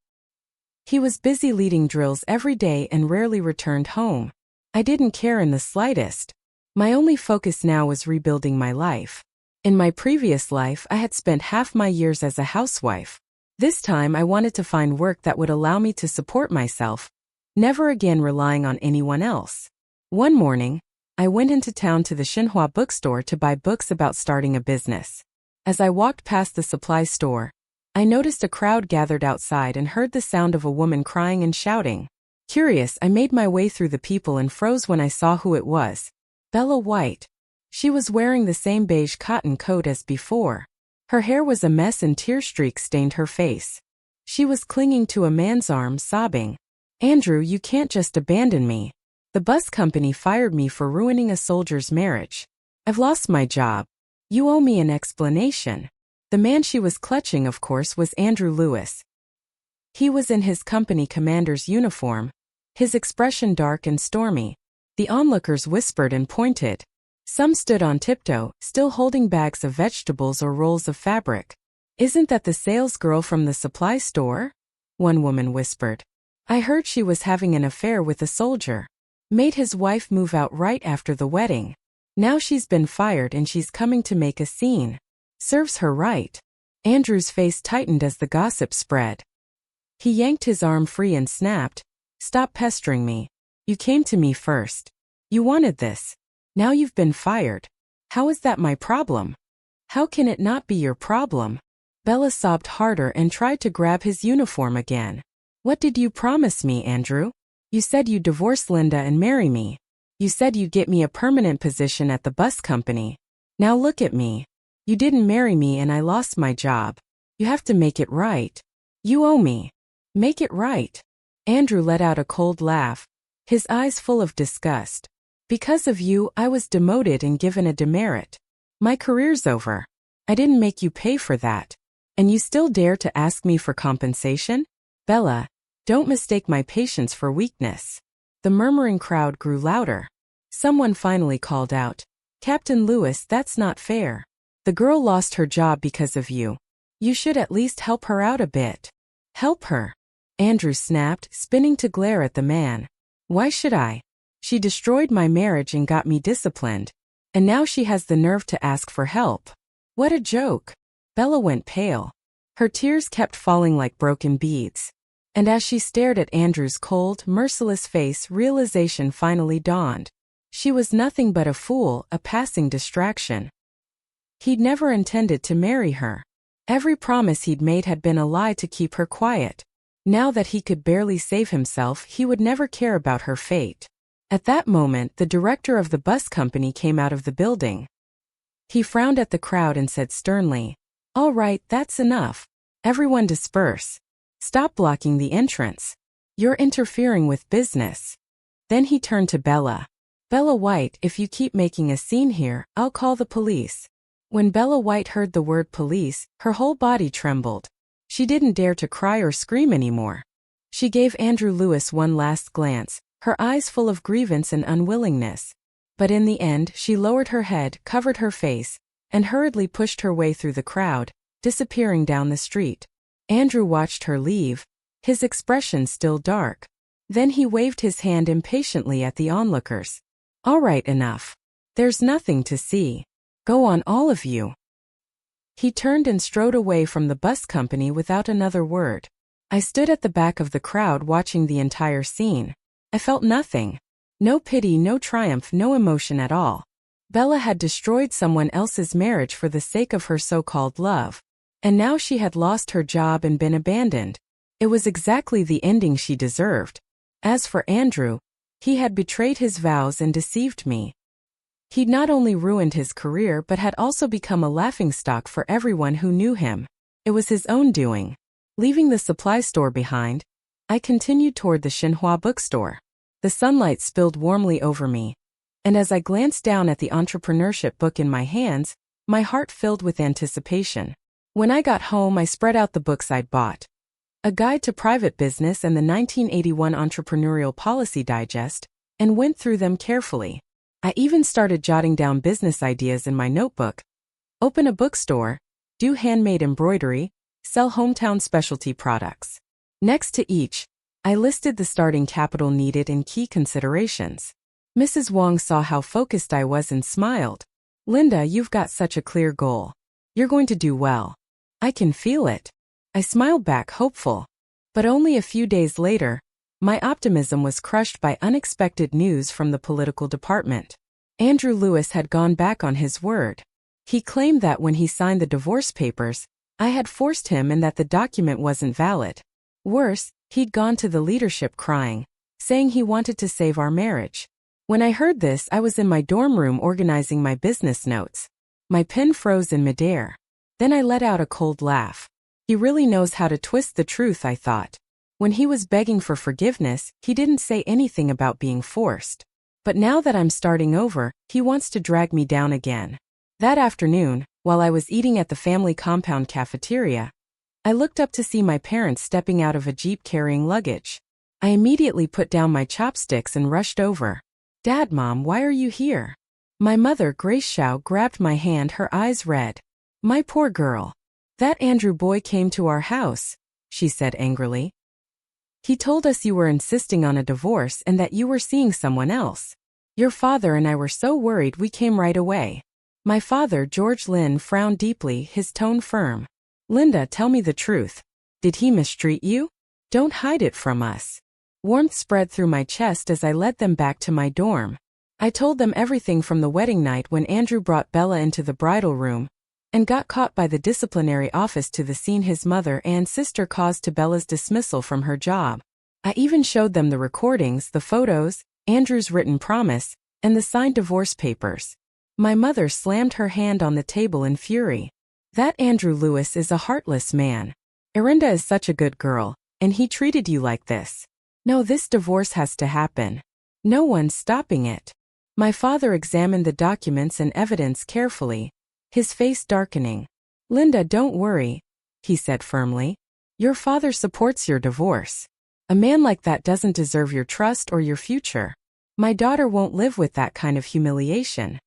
He was busy leading drills every day and rarely returned home. I didn't care in the slightest. My only focus now was rebuilding my life. In my previous life, I had spent half my years as a housewife. This time I wanted to find work that would allow me to support myself, never again relying on anyone else. One morning, I went into town to the Xinhua bookstore to buy books about starting a business. As I walked past the supply store, I noticed a crowd gathered outside and heard the sound of a woman crying and shouting. Curious, I made my way through the people and froze when I saw who it was. Bella White. She was wearing the same beige cotton coat as before. Her hair was a mess and tear streaks stained her face. She was clinging to a man's arm, sobbing. Andrew, you can't just abandon me. The bus company fired me for ruining a soldier's marriage. I've lost my job. You owe me an explanation. The man she was clutching, of course, was Andrew Lewis. He was in his company commander's uniform, his expression dark and stormy. The onlookers whispered and pointed. Some stood on tiptoe, still holding bags of vegetables or rolls of fabric. Isn't that the salesgirl from the supply store? One woman whispered. I heard she was having an affair with a soldier. Made his wife move out right after the wedding. Now she's been fired and she's coming to make a scene. Serves her right. Andrew's face tightened as the gossip spread. He yanked his arm free and snapped. Stop pestering me. You came to me first. You wanted this. Now you've been fired. How is that my problem? How can it not be your problem? Bella sobbed harder and tried to grab his uniform again. What did you promise me, Andrew? You said you'd divorce Linda and marry me. You said you'd get me a permanent position at the bus company. Now look at me. You didn't marry me and I lost my job. You have to make it right. You owe me. Make it right. Andrew let out a cold laugh, his eyes full of disgust. Because of you, I was demoted and given a demerit. My career's over. I didn't make you pay for that. And you still dare to ask me for compensation? Bella, don't mistake my patience for weakness. The murmuring crowd grew louder. Someone finally called out, Captain Lewis, that's not fair. The girl lost her job because of you. You should at least help her out a bit. Help her? Andrew snapped, spinning to glare at the man. Why should I? She destroyed my marriage and got me disciplined. And now she has the nerve to ask for help. What a joke. Bella went pale. Her tears kept falling like broken beads. And as she stared at Andrew's cold, merciless face, realization finally dawned. She was nothing but a fool, a passing distraction. He'd never intended to marry her. Every promise he'd made had been a lie to keep her quiet. Now that he could barely save himself, he would never care about her fate. At that moment, the director of the bus company came out of the building. He frowned at the crowd and said sternly, "All right, that's enough. Everyone disperse. Stop blocking the entrance. You're interfering with business." Then he turned to Bella. "Bella White, if you keep making a scene here, I'll call the police." When Bella White heard the word police, her whole body trembled. She didn't dare to cry or scream anymore. She gave Andrew Lewis one last glance, her eyes full of grievance and unwillingness. But in the end, she lowered her head, covered her face, and hurriedly pushed her way through the crowd, disappearing down the street. Andrew watched her leave, his expression still dark. Then he waved his hand impatiently at the onlookers. "All right, enough. There's nothing to see. Go on, all of you." He turned and strode away from the bus company without another word. I stood at the back of the crowd watching the entire scene. I felt nothing. No pity, no triumph, no emotion at all. Bella had destroyed someone else's marriage for the sake of her so-called love. And now she had lost her job and been abandoned. It was exactly the ending she deserved. As for Andrew, he had betrayed his vows and deceived me. He'd not only ruined his career but had also become a laughingstock for everyone who knew him. It was his own doing. Leaving the supply store behind, I continued toward the Xinhua bookstore. The sunlight spilled warmly over me, and as I glanced down at the entrepreneurship book in my hands, my heart filled with anticipation. When I got home, I spread out the books I'd bought. A Guide to Private Business and the 1981 Entrepreneurial Policy Digest, and went through them carefully. I even started jotting down business ideas in my notebook. Open a bookstore, do handmade embroidery, sell hometown specialty products. Next to each, I listed the starting capital needed and key considerations. Mrs. Wong saw how focused I was and smiled. "Linda, you've got such a clear goal. You're going to do well. I can feel it." I smiled back, hopeful. But only a few days later, my optimism was crushed by unexpected news from the political department. Andrew Lewis had gone back on his word. He claimed that when he signed the divorce papers, I had forced him and that the document wasn't valid. Worse, he'd gone to the leadership crying, saying he wanted to save our marriage. When I heard this, I was in my dorm room organizing my business notes. My pen froze in midair. Then I let out a cold laugh. He really knows how to twist the truth, I thought. When he was begging for forgiveness, he didn't say anything about being forced. But now that I'm starting over, he wants to drag me down again. That afternoon, while I was eating at the family compound cafeteria, I looked up to see my parents stepping out of a jeep carrying luggage. I immediately put down my chopsticks and rushed over. "Dad, Mom, why are you here?" My mother, Grace Xiao, grabbed my hand, her eyes red. "My poor girl. That Andrew boy came to our house," she said angrily. "He told us you were insisting on a divorce and that you were seeing someone else. Your father and I were so worried we came right away." My father, George Lin, frowned deeply, his tone firm. "Linda, tell me the truth. Did he mistreat you? Don't hide it from us." Warmth spread through my chest as I led them back to my dorm. I told them everything from the wedding night when Andrew brought Bella into the bridal room and got caught by the disciplinary office to the scene his mother and sister caused to Bella's dismissal from her job. I even showed them the recordings, the photos, Andrew's written promise, and the signed divorce papers. My mother slammed her hand on the table in fury. "That Andrew Lewis is a heartless man. Erinda is such a good girl, and he treated you like this. No, this divorce has to happen. No one's stopping it." My father examined the documents and evidence carefully, his face darkening. "Linda, don't worry," he said firmly. "Your father supports your divorce. A man like that doesn't deserve your trust or your future. My daughter won't live with that kind of humiliation."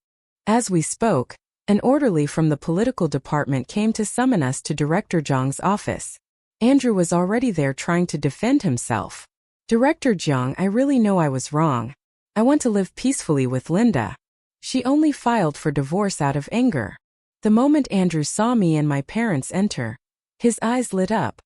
As we spoke, an orderly from the political department came to summon us to Director Zhang's office. Andrew was already there trying to defend himself. "Director Zhang, I really know I was wrong. I want to live peacefully with Linda. She only filed for divorce out of anger." The moment Andrew saw me and my parents enter, his eyes lit up.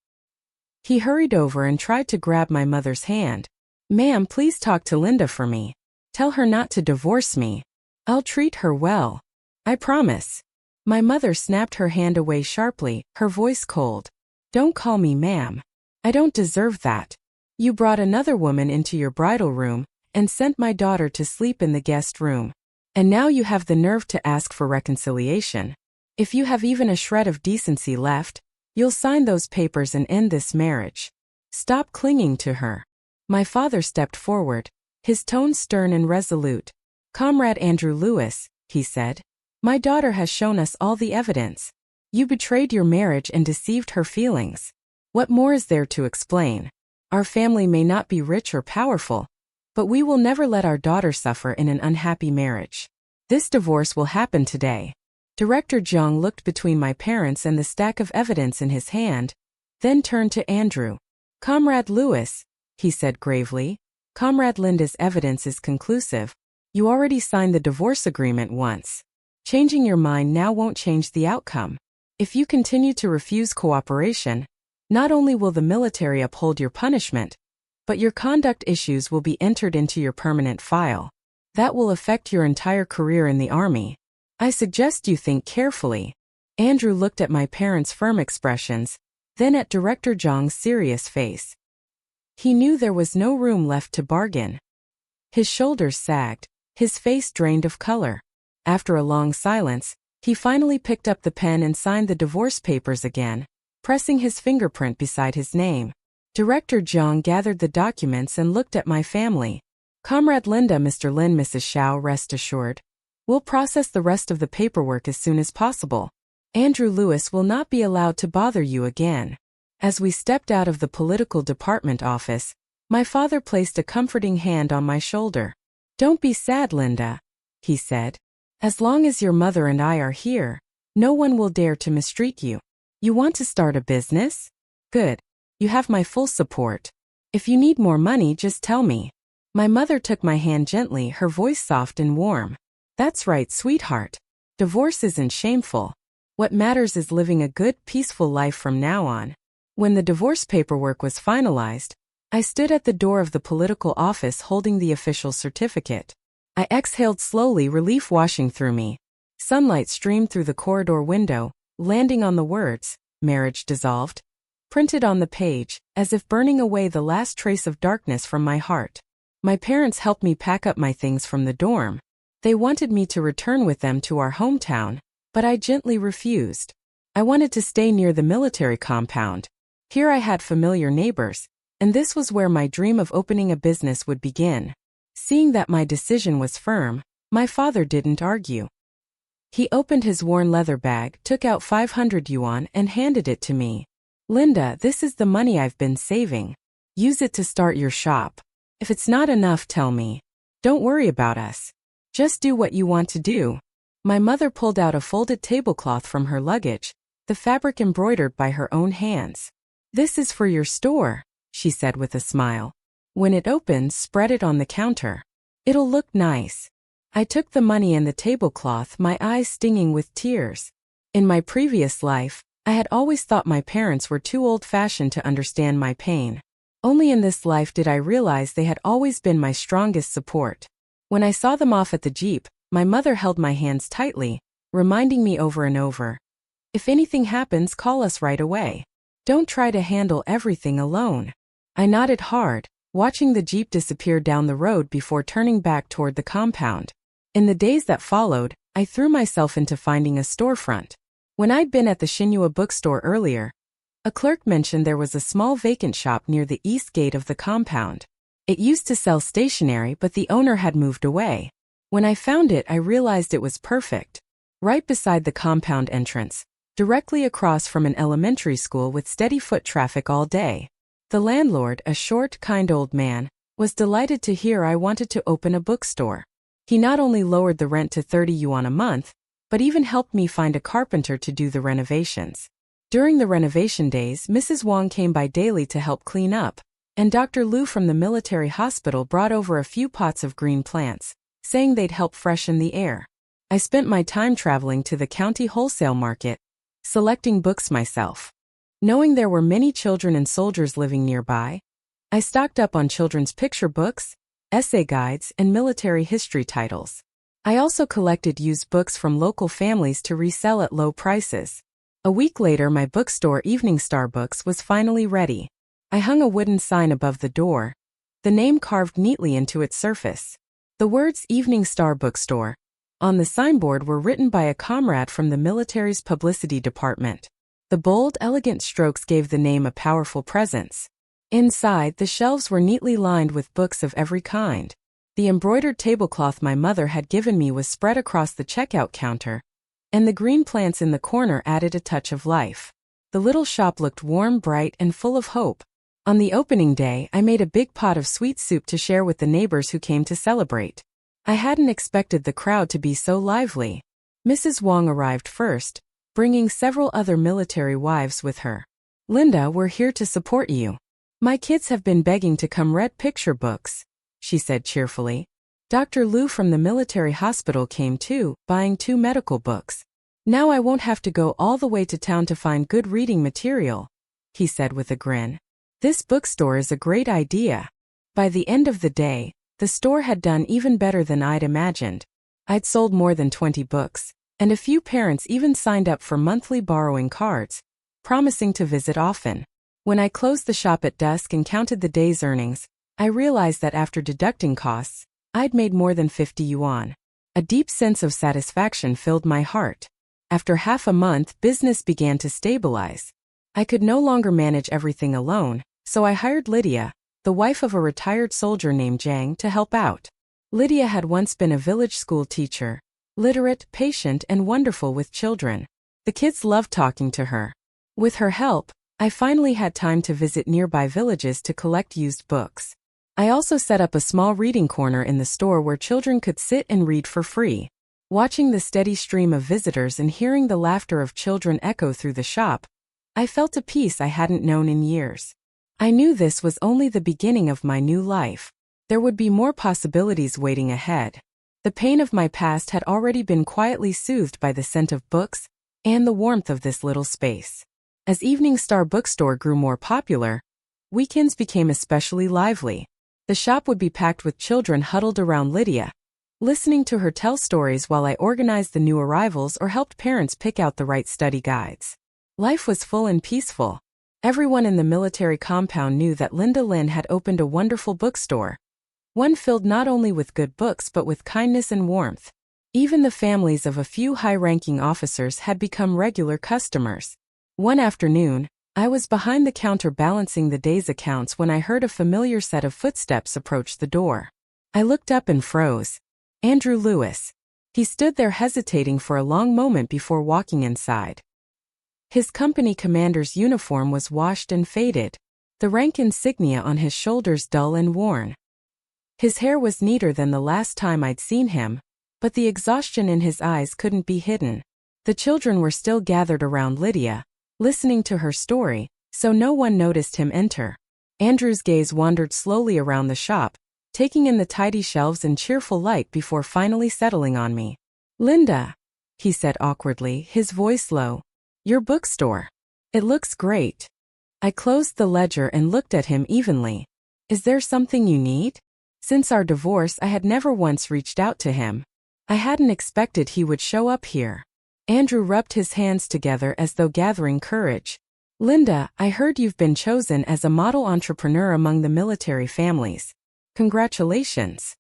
He hurried over and tried to grab my mother's hand. "Ma'am, please talk to Linda for me. Tell her not to divorce me. I'll treat her well. I promise." My mother snapped her hand away sharply, her voice cold. "Don't call me ma'am. I don't deserve that. You brought another woman into your bridal room and sent my daughter to sleep in the guest room. And now you have the nerve to ask for reconciliation. If you have even a shred of decency left, you'll sign those papers and end this marriage. Stop clinging to her." My father stepped forward, his tone stern and resolute. "Comrade Andrew Lewis," he said, "my daughter has shown us all the evidence. You betrayed your marriage and deceived her feelings. What more is there to explain? Our family may not be rich or powerful, but we will never let our daughter suffer in an unhappy marriage. This divorce will happen today." Director Jiang looked between my parents and the stack of evidence in his hand, then turned to Andrew. "Comrade Lewis," he said gravely, "Comrade Linda's evidence is conclusive. You already signed the divorce agreement once. Changing your mind now won't change the outcome. If you continue to refuse cooperation, not only will the military uphold your punishment, but your conduct issues will be entered into your permanent file. That will affect your entire career in the Army. I suggest you think carefully." Andrew looked at my parents' firm expressions, then at Director Zhang's serious face. He knew there was no room left to bargain. His shoulders sagged, his face drained of color. After a long silence, he finally picked up the pen and signed the divorce papers again, pressing his fingerprint beside his name. Director Jiang gathered the documents and looked at my family. "Comrade Linda, Mr. Lin, Mrs. Xiao, rest assured. We'll process the rest of the paperwork as soon as possible. Andrew Lewis will not be allowed to bother you again." As we stepped out of the political department office, my father placed a comforting hand on my shoulder. "Don't be sad, Linda," he said. "As long as your mother and I are here, no one will dare to mistreat you. You want to start a business? Good. You have my full support. If you need more money, just tell me." My mother took my hand gently, her voice soft and warm. "That's right, sweetheart. Divorce isn't shameful. What matters is living a good, peaceful life from now on." When the divorce paperwork was finalized, I stood at the door of the political office holding the official certificate. I exhaled slowly, relief washing through me. Sunlight streamed through the corridor window, landing on the words, "Marriage dissolved," printed on the page, as if burning away the last trace of darkness from my heart. My parents helped me pack up my things from the dorm. They wanted me to return with them to our hometown, but I gently refused. I wanted to stay near the military compound. Here I had familiar neighbors, and this was where my dream of opening a business would begin. Seeing that my decision was firm, my father didn't argue. He opened his worn leather bag, took out 500 yuan and handed it to me. "Linda, this is the money I've been saving. Use it to start your shop. If it's not enough, tell me. Don't worry about us. Just do what you want to do." My mother pulled out a folded tablecloth from her luggage, the fabric embroidered by her own hands. "This is for your store," she said with a smile. "When it opens, spread it on the counter. It'll look nice." I took the money and the tablecloth, my eyes stinging with tears. In my previous life, I had always thought my parents were too old-fashioned to understand my pain. Only in this life did I realize they had always been my strongest support. When I saw them off at the Jeep, my mother held my hands tightly, reminding me over and over, "If anything happens, call us right away. Don't try to handle everything alone." I nodded hard, watching the Jeep disappear down the road before turning back toward the compound. In the days that followed, I threw myself into finding a storefront. When I'd been at the Xinhua bookstore earlier, a clerk mentioned there was a small vacant shop near the east gate of the compound. It used to sell stationery, but the owner had moved away. When I found it, I realized it was perfect. Right beside the compound entrance, directly across from an elementary school with steady foot traffic all day. The landlord, a short, kind old man, was delighted to hear I wanted to open a bookstore. He not only lowered the rent to 30 yuan a month, but even helped me find a carpenter to do the renovations. During the renovation days, Mrs. Wang came by daily to help clean up, and Dr. Liu from the military hospital brought over a few pots of green plants, saying they'd help freshen the air. I spent my time traveling to the county wholesale market, selecting books myself. Knowing there were many children and soldiers living nearby, I stocked up on children's picture books, essay guides, and military history titles. I also collected used books from local families to resell at low prices. A week later, my bookstore, Evening Star Books, was finally ready. I hung a wooden sign above the door, the name carved neatly into its surface. The words Evening Star Bookstore on the signboard were written by a comrade from the military's publicity department. The bold, elegant strokes gave the name a powerful presence. Inside, the shelves were neatly lined with books of every kind. The embroidered tablecloth my mother had given me was spread across the checkout counter, and the green plants in the corner added a touch of life. The little shop looked warm, bright, and full of hope. On the opening day, I made a big pot of sweet soup to share with the neighbors who came to celebrate. I hadn't expected the crowd to be so lively. Mrs. Wong arrived first, bringing several other military wives with her. "Linda, we're here to support you. My kids have been begging to come read picture books," she said cheerfully. Dr. Liu from the military hospital came too, buying 2 medical books. "Now I won't have to go all the way to town to find good reading material," he said with a grin. "This bookstore is a great idea." By the end of the day, the store had done even better than I'd imagined. I'd sold more than 20 books, and a few parents even signed up for monthly borrowing cards, promising to visit often. When I closed the shop at dusk and counted the day's earnings, I realized that after deducting costs, I'd made more than 50 yuan. A deep sense of satisfaction filled my heart. After half a month, business began to stabilize. I could no longer manage everything alone, so I hired Lydia, the wife of a retired soldier named Zhang, to help out. Lydia had once been a village school teacher, literate, patient, and wonderful with children. The kids loved talking to her. With her help, I finally had time to visit nearby villages to collect used books. I also set up a small reading corner in the store where children could sit and read for free. Watching the steady stream of visitors and hearing the laughter of children echo through the shop, I felt a peace I hadn't known in years. I knew this was only the beginning of my new life. There would be more possibilities waiting ahead. The pain of my past had already been quietly soothed by the scent of books and the warmth of this little space. As Evening Star Bookstore grew more popular, weekends became especially lively. The shop would be packed with children huddled around Lydia, listening to her tell stories while I organized the new arrivals or helped parents pick out the right study guides. Life was full and peaceful. Everyone in the military compound knew that Linda Lin had opened a wonderful bookstore, one filled not only with good books but with kindness and warmth. Even the families of a few high-ranking officers had become regular customers. One afternoon, I was behind the counter balancing the day's accounts when I heard a familiar set of footsteps approach the door. I looked up and froze. Andrew Lewis. He stood there hesitating for a long moment before walking inside. His company commander's uniform was washed and faded, the rank insignia on his shoulders dull and worn. His hair was neater than the last time I'd seen him, but the exhaustion in his eyes couldn't be hidden. The children were still gathered around Lydia, listening to her story, so no one noticed him enter. Andrew's gaze wandered slowly around the shop, taking in the tidy shelves and cheerful light before finally settling on me. "Linda," he said awkwardly, his voice low. "Your bookstore. It looks great." I closed the ledger and looked at him evenly. "Is there something you need?" Since our divorce, I had never once reached out to him. I hadn't expected he would show up here. Andrew rubbed his hands together as though gathering courage. "Linda, I heard you've been chosen as a model entrepreneur among the military families. Congratulations."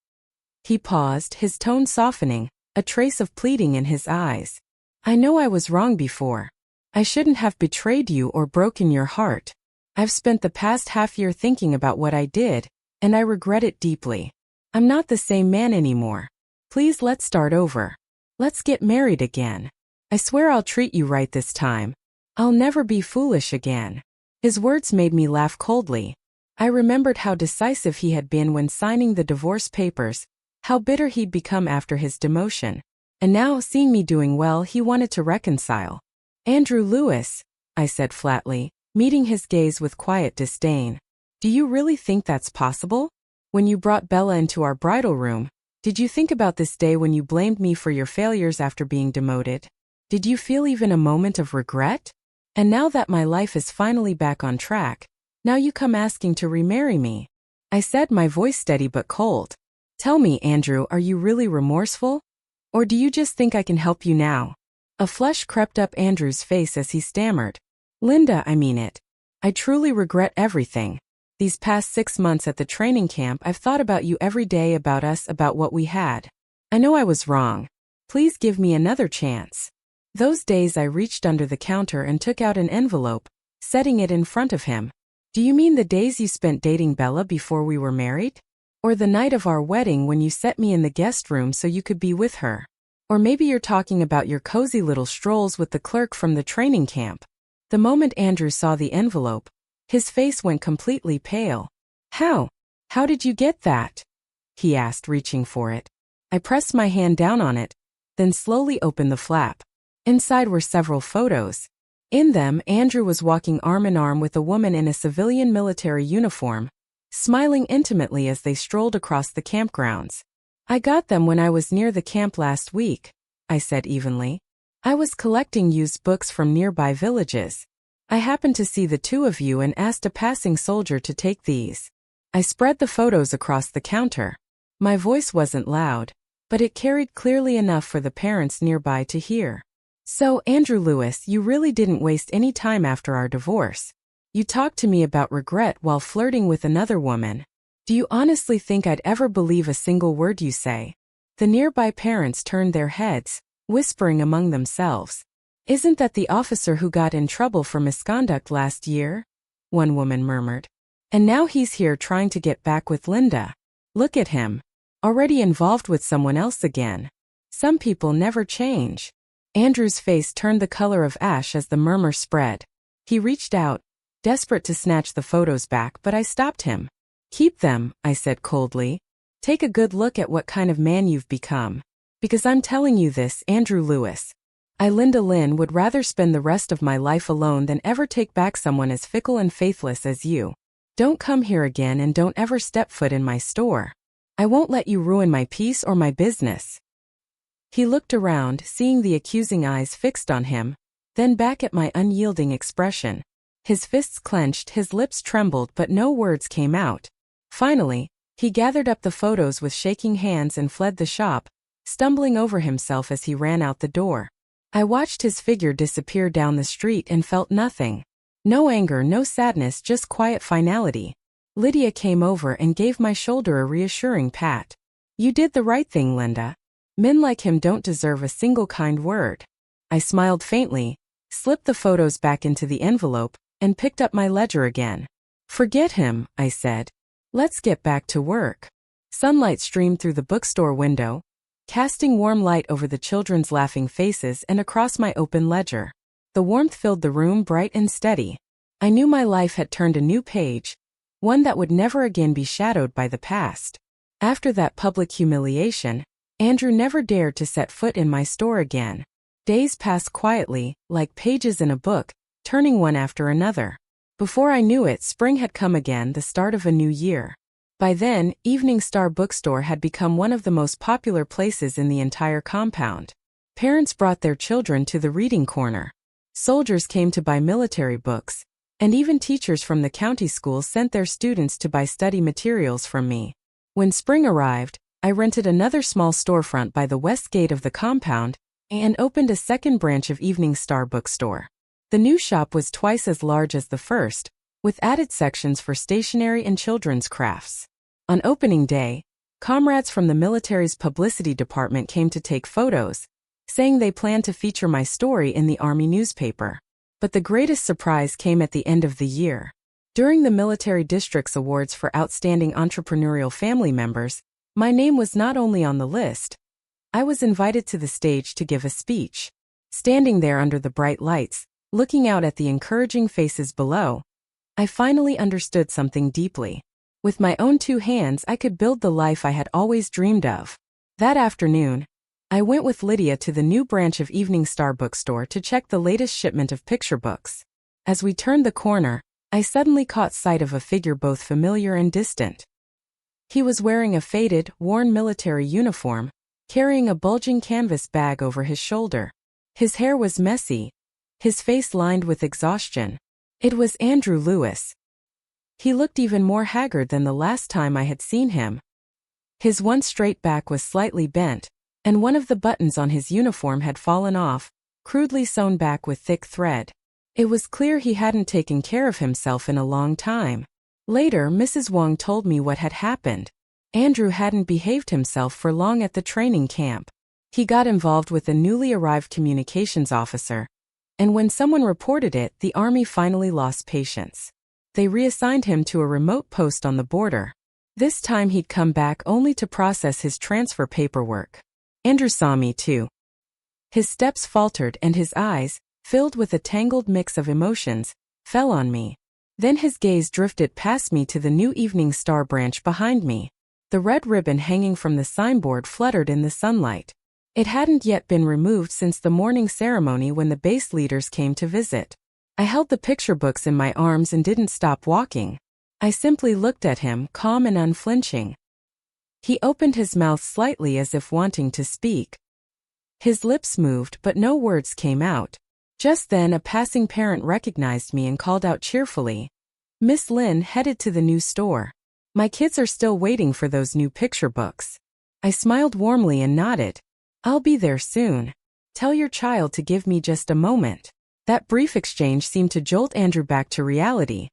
He paused, his tone softening, a trace of pleading in his eyes. "I know I was wrong before. I shouldn't have betrayed you or broken your heart. I've spent the past half-year thinking about what I did, and I regret it deeply. I'm not the same man anymore. Please let's start over. Let's get married again. I swear I'll treat you right this time. I'll never be foolish again." His words made me laugh coldly. I remembered how decisive he had been when signing the divorce papers, how bitter he'd become after his demotion, and now, seeing me doing well, he wanted to reconcile. "Andrew Lewis," I said flatly, meeting his gaze with quiet disdain. "Do you really think that's possible? When you brought Bella into our bridal room, did you think about this day when you blamed me for your failures after being demoted? Did you feel even a moment of regret? And now that my life is finally back on track, now you come asking to remarry me." I said, my voice steady but cold. "Tell me, Andrew, are you really remorseful? Or do you just think I can help you now?" A flush crept up Andrew's face as he stammered. "Linda, I mean it. I truly regret everything. These past 6 months at the training camp, I've thought about you every day, about us, about what we had. I know I was wrong. Please give me another chance. Those days I reached under the counter and took out an envelope, setting it in front of him. Do you mean the days you spent dating Bella before we were married? Or the night of our wedding when you set me in the guest room so you could be with her? Or maybe you're talking about your cozy little strolls with the clerk from the training camp. The moment Andrew saw the envelope, his face went completely pale. How did you get that? He asked, reaching for it. I pressed my hand down on it, then slowly opened the flap. Inside were several photos. In them, Andrew was walking arm in arm with a woman in a civilian military uniform, smiling intimately as they strolled across the campgrounds. I got them when I was near the camp last week, I said evenly. I was collecting used books from nearby villages. I happened to see the two of you and asked a passing soldier to take these. I spread the photos across the counter. My voice wasn't loud, but it carried clearly enough for the parents nearby to hear. So, Andrew Lewis, you really didn't waste any time after our divorce. You talked to me about regret while flirting with another woman. Do you honestly think I'd ever believe a single word you say? The nearby parents turned their heads, whispering among themselves. Isn't that the officer who got in trouble for misconduct last year? One woman murmured. And now he's here trying to get back with Linda. Look at him. Already involved with someone else again. Some people never change. Andrew's face turned the color of ash as the murmur spread. He reached out, desperate to snatch the photos back, but I stopped him. Keep them, I said coldly. Take a good look at what kind of man you've become. Because I'm telling you this, Andrew Lewis. I, Linda Lynn, would rather spend the rest of my life alone than ever take back someone as fickle and faithless as you. Don't come here again and don't ever step foot in my store. I won't let you ruin my peace or my business. He looked around, seeing the accusing eyes fixed on him, then back at my unyielding expression. His fists clenched, his lips trembled, but no words came out. Finally, he gathered up the photos with shaking hands and fled the shop, stumbling over himself as he ran out the door. I watched his figure disappear down the street and felt nothing. No anger, no sadness, just quiet finality. Lydia came over and gave my shoulder a reassuring pat. You did the right thing, Linda. Men like him don't deserve a single kind word. I smiled faintly, slipped the photos back into the envelope, and picked up my ledger again. Forget him, I said. Let's get back to work. Sunlight streamed through the bookstore window, casting warm light over the children's laughing faces and across my open ledger. The warmth filled the room, bright and steady. I knew my life had turned a new page, one that would never again be shadowed by the past. After that public humiliation, Andrew never dared to set foot in my store again. Days passed quietly, like pages in a book, turning one after another. Before I knew it, spring had come again, the start of a new year. By then, Evening Star Bookstore had become one of the most popular places in the entire compound. Parents brought their children to the reading corner. Soldiers came to buy military books, and even teachers from the county schools sent their students to buy study materials from me. When spring arrived, I rented another small storefront by the west gate of the compound and opened a second branch of Evening Star Bookstore. The new shop was twice as large as the first, with added sections for stationery and children's crafts. On opening day, comrades from the military's publicity department came to take photos, saying they planned to feature my story in the Army newspaper. But the greatest surprise came at the end of the year. During the Military District's Awards for Outstanding Entrepreneurial Family Members, my name was not only on the list. I was invited to the stage to give a speech. Standing there under the bright lights, looking out at the encouraging faces below, I finally understood something deeply. With my own two hands, I could build the life I had always dreamed of. That afternoon, I went with Lydia to the new branch of Evening Star Bookstore to check the latest shipment of picture books. As we turned the corner, I suddenly caught sight of a figure both familiar and distant. He was wearing a faded, worn military uniform, carrying a bulging canvas bag over his shoulder. His hair was messy, his face lined with exhaustion. It was Andrew Lewis. He looked even more haggard than the last time I had seen him. His one straight back was slightly bent, and one of the buttons on his uniform had fallen off, crudely sewn back with thick thread. It was clear he hadn't taken care of himself in a long time. Later, Mrs. Wong told me what had happened. Andrew hadn't behaved himself for long at the training camp. He got involved with a newly arrived communications officer, and when someone reported it, the army finally lost patience. They reassigned him to a remote post on the border. This time he'd come back only to process his transfer paperwork. Andrew saw me too. His steps faltered and his eyes, filled with a tangled mix of emotions, fell on me. Then his gaze drifted past me to the new Evening Star branch behind me. The red ribbon hanging from the signboard fluttered in the sunlight. It hadn't yet been removed since the morning ceremony when the base leaders came to visit. I held the picture books in my arms and didn't stop walking. I simply looked at him, calm and unflinching. He opened his mouth slightly as if wanting to speak. His lips moved, but no words came out. Just then a passing parent recognized me and called out cheerfully, "Miss Lin," headed to the new store. "My kids are still waiting for those new picture books." I smiled warmly and nodded. "I'll be there soon. Tell your child to give me just a moment." That brief exchange seemed to jolt Andrew back to reality.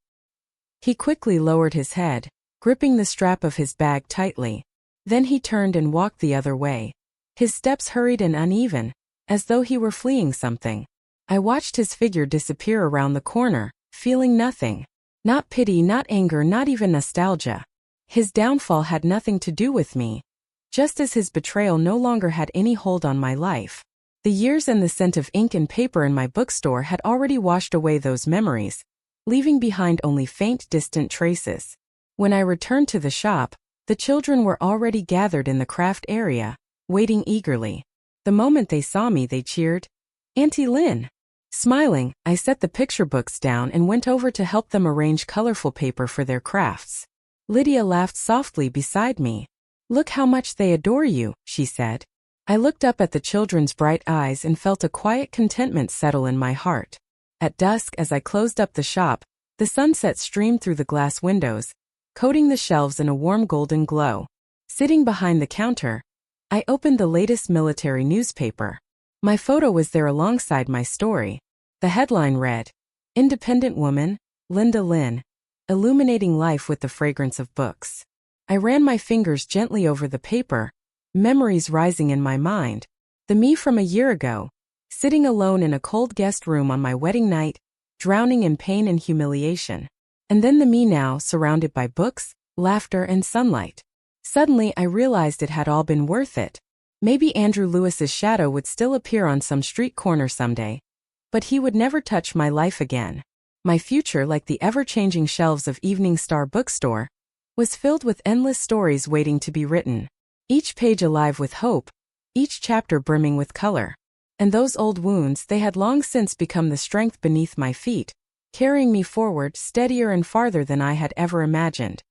He quickly lowered his head, gripping the strap of his bag tightly. Then he turned and walked the other way. His steps hurried and uneven, as though he were fleeing something. I watched his figure disappear around the corner, feeling nothing. Not pity, not anger, not even nostalgia. His downfall had nothing to do with me. Just as his betrayal no longer had any hold on my life. The years and the scent of ink and paper in my bookstore had already washed away those memories, leaving behind only faint, distant traces. When I returned to the shop, the children were already gathered in the craft area, waiting eagerly. The moment they saw me, they cheered, "Auntie Lin." Smiling, I set the picture books down and went over to help them arrange colorful paper for their crafts. Lydia laughed softly beside me. "Look how much they adore you," she said. I looked up at the children's bright eyes and felt a quiet contentment settle in my heart. At dusk, as I closed up the shop, the sunset streamed through the glass windows, coating the shelves in a warm golden glow. Sitting behind the counter, I opened the latest military newspaper. My photo was there alongside my story. The headline read, "Independent Woman, Linda Lin, Illuminating Life with the Fragrance of Books." I ran my fingers gently over the paper, memories rising in my mind. The me from a year ago, sitting alone in a cold guest room on my wedding night, drowning in pain and humiliation. And then the me now, surrounded by books, laughter, and sunlight. Suddenly I realized it had all been worth it. Maybe Andrew Lewis's shadow would still appear on some street corner someday, but he would never touch my life again. My future, like the ever-changing shelves of Evening Star bookstore, was filled with endless stories waiting to be written. Each page alive with hope, each chapter brimming with color. And those old wounds, they had long since become the strength beneath my feet, carrying me forward steadier and farther than I had ever imagined.